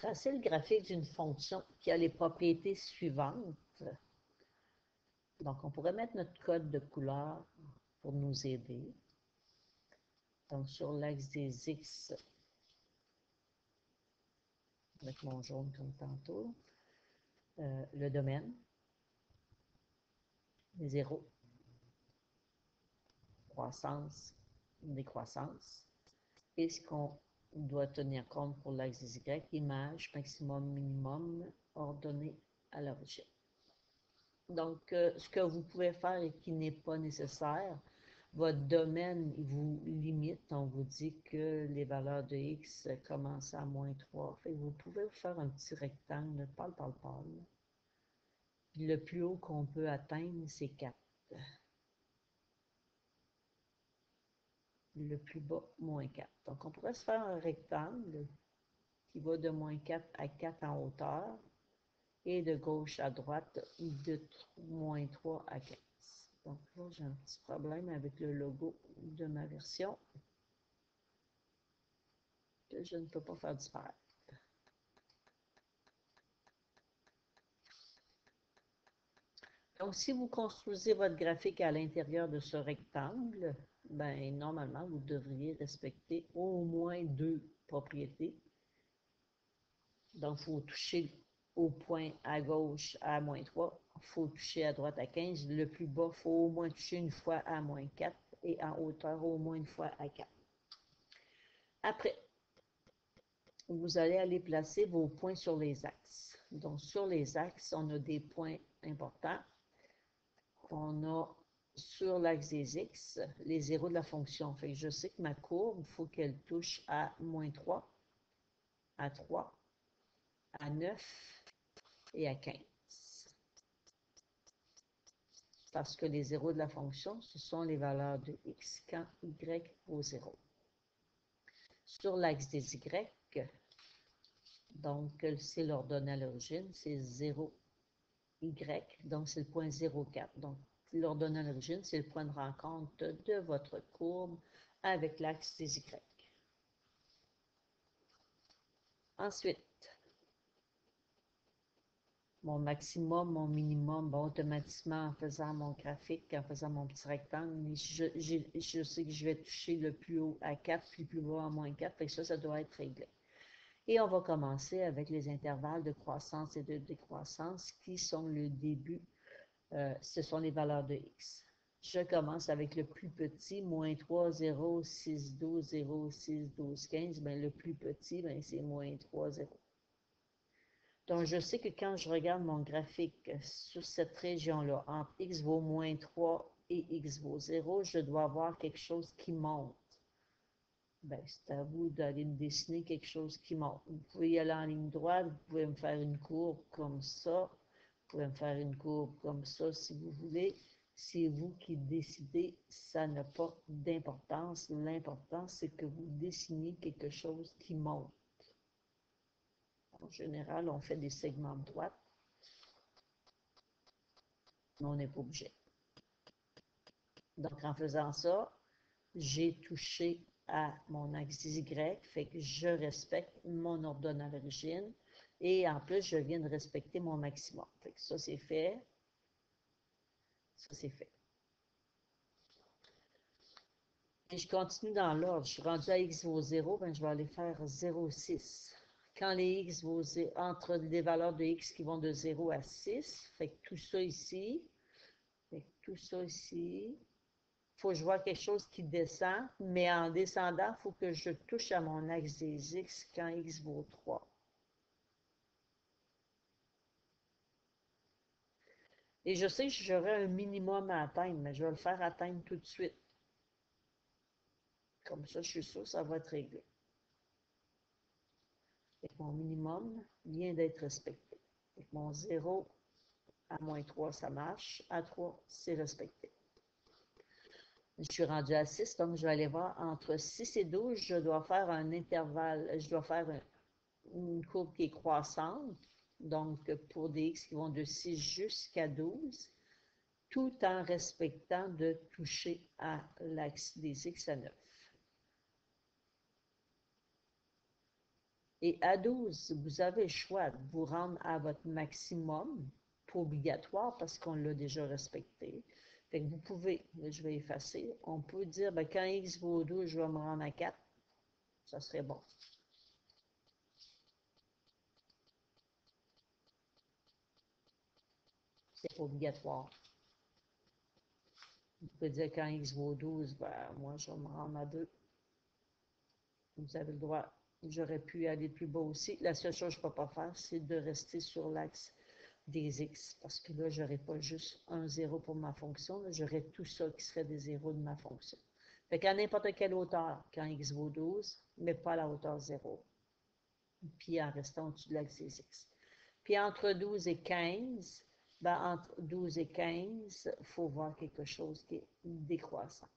Tracer le graphique d'une fonction qui a les propriétés suivantes. Donc, on pourrait mettre notre code de couleur pour nous aider. Donc, sur l'axe des X, avec mon jaune comme tantôt, le domaine, les zéros, croissance, décroissance, et ce qu'on doit tenir compte pour l'axe des Y, image, maximum, minimum, ordonnée à l'origine. Donc, ce que vous pouvez faire et qui n'est pas nécessaire, votre domaine vous limite. On vous dit que les valeurs de X commencent à -3. Fait que vous pouvez faire un petit rectangle, pâle. Puis le plus haut qu'on peut atteindre, c'est 4. Le plus bas, -4. Donc, on pourrait se faire un rectangle qui va de -4 à 4 en hauteur et de gauche à droite de -3 à 15. Donc là, j'ai un petit problème avec le logo de ma version que je ne peux pas faire disparaître. Donc, si vous construisez votre graphique à l'intérieur de ce rectangle, ben, normalement, vous devriez respecter au moins 2 propriétés. Donc, il faut toucher au point à gauche à -3, il faut toucher à droite à 15. Le plus bas, il faut au moins toucher une fois à -4 et en hauteur au moins une fois à 4. Après, vous allez aller placer vos points sur les axes. Donc, sur les axes, on a des points importants. On a sur l'axe des X, les zéros de la fonction. Fait que je sais que ma courbe, il faut qu'elle touche à -3, à 3, à 9 et à 15. Parce que les zéros de la fonction, ce sont les valeurs de X quand Y vaut 0. Sur l'axe des Y, donc c'est l'ordonnée à l'origine, c'est 0, Y, donc c'est le point 0,4. Donc, l'ordonnée à l'origine, c'est le point de rencontre de votre courbe avec l'axe des Y. Ensuite, mon maximum, mon minimum, bon, automatiquement, en faisant mon graphique, en faisant mon petit rectangle, je sais que je vais toucher le plus haut à 4, puis plus bas à -4, fait que ça doit être réglé. Et on va commencer avec les intervalles de croissance et de décroissance qui sont le début. Ce sont les valeurs de X. Je commence avec le plus petit, -3, 0, 6, 12, 0, 6, 12, 15. Bien, le plus petit, bien, c'est -3, 0. Donc, je sais que quand je regarde mon graphique sur cette région-là, entre X vaut -3 et X vaut 0, je dois avoir quelque chose qui monte. Bien, c'est à vous d'aller me dessiner quelque chose qui monte. Vous pouvez y aller en ligne droite, vous pouvez me faire une courbe comme ça, vous pouvez me faire une courbe comme ça si vous voulez. C'est vous qui décidez, ça n'a pas d'importance. L'important, c'est que vous dessiniez quelque chose qui monte. En général, on fait des segments de droite, mais on n'est pas obligé. Donc, en faisant ça, j'ai touché à mon axe Y, fait que je respecte mon ordonnée à l'origine. Et en plus, je viens de respecter mon maximum. Fait que ça, c'est fait. Ça, c'est fait. Et je continue dans l'ordre. Je suis rendu à X vaut 0, ben, je vais aller faire 0,6. Quand les X vaut 0, entre des valeurs de X qui vont de 0 à 6, fait que tout ça ici, fait que tout ça ici, il faut que je vois quelque chose qui descend, mais en descendant, il faut que je touche à mon axe des X quand X vaut 3. Et je sais que j'aurai un minimum à atteindre, mais je vais le faire atteindre tout de suite. Comme ça, je suis sûr que ça va être réglé. Et mon minimum vient d'être respecté. Et mon 0 à -3, ça marche. À 3, c'est respecté. Je suis rendu à 6, donc je vais aller voir entre 6 et 12, je dois faire un intervalle, je dois faire une courbe qui est croissante, donc pour des X qui vont de 6 jusqu'à 12, tout en respectant de toucher à l'axe des X à 9. Et à 12, vous avez le choix de vous rendre à votre maximum, pas obligatoire parce qu'on l'a déjà respecté. Fait que vous pouvez, là, je vais effacer, on peut dire, ben, quand x vaut 12, je vais me rendre à 4. Ça serait bon. C'est pas obligatoire. Vous pouvez dire quand x vaut 12, ben, moi, je vais me rendre à 2. Vous avez le droit. J'aurais pu aller plus bas aussi. La seule chose que je ne peux pas faire, c'est de rester sur l'axe des x, parce que là, je n'aurais pas juste un zéro pour ma fonction, j'aurais tout ça qui serait des zéros de ma fonction. Fait qu'à n'importe quelle hauteur, quand x vaut 12, mais pas à la hauteur 0, puis en restant au-dessus de l'axe des x. Puis entre 12 et 15, ben entre 12 et 15, il faut voir quelque chose qui est décroissant.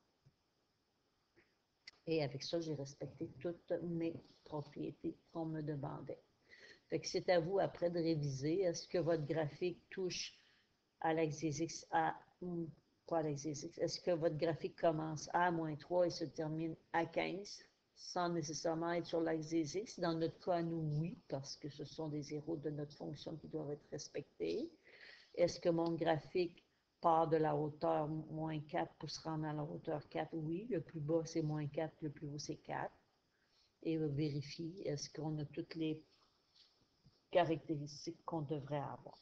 Et avec ça, j'ai respecté toutes mes propriétés qu'on me demandait. Fait que c'est à vous après de réviser. Est-ce que votre graphique touche à l'axe des x à, pas à l'axe des x, est-ce que votre graphique commence à moins 3 et se termine à 15 sans nécessairement être sur l'axe des x? Dans notre cas, nous, oui, parce que ce sont des zéros de notre fonction qui doivent être respectés. Est-ce que mon graphique part de la hauteur moins 4 pour se rendre à la hauteur 4? Oui, le plus bas c'est moins 4, le plus haut c'est 4. Et vérifie, est-ce qu'on a toutes les caractéristiques qu'on devrait avoir.